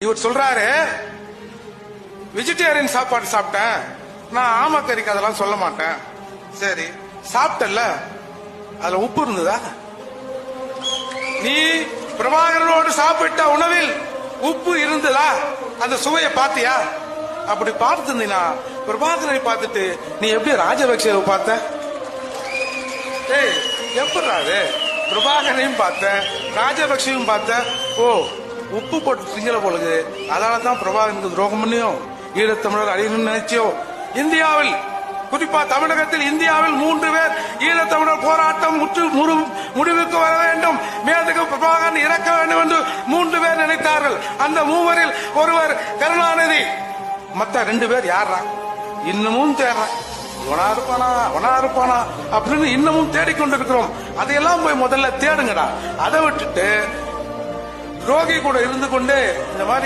இவர் சொல்றாரு வெஜிடேரியன் சாப்பாடு சாப்பிட்டேன், நான் ஆமக்கறிக்கு அதெல்லாம் சொல்ல மாட்டேன். சரி, சாப்பிட்டல, அதுல உப்பு இருந்ததா? நீ பிரபாகரனோடு சாப்பிட்ட உணவில் உப்பு இருந்ததா? அந்த சுவையை பார்த்தியா? அப்படி பார்த்திருந்தீனா பிரபாகரனை பார்த்துட்டு நீ எப்படி ராஜபக்சேவை பார்த்த? எப்படாது பிரபாகரனையும் பார்த்த, ராஜபக்சேயும் பார்த்த. ஓ, உப்பு போட்டு திங்கல போலுது, அதனாலதான் பிரபாகரனுக்கு துரோகம் பண்ணியும் ஈழத்தமிழர் அழியணும்னு நினைச்சியோ? இந்தியாவில், குறிப்பா தமிழகத்தில் இந்தியாவில் 3 பேர் ஈழத்தமிழர் போராட்டம் முடிவுக்கு வர வேண்டும், மேதகு பிரபாகரன் இறக்க வேண்டும் என்று 3 பேர் நினைத்தார்கள். அந்த 3வரில் ஒருவர் கருணாநிதி. மத்த 2 பேர் யாரா? இன்னமும் தேடுறான். அவனா இருப்பானா அப்படின்னு இன்னமும் தேடிக்கொண்டிருக்கிறோம். அதையெல்லாம் போய் முதல்ல தேடுங்கடா. அதை விட்டுட்டு துரோகி கூட இருந்து கொண்டு இந்த மாதிரி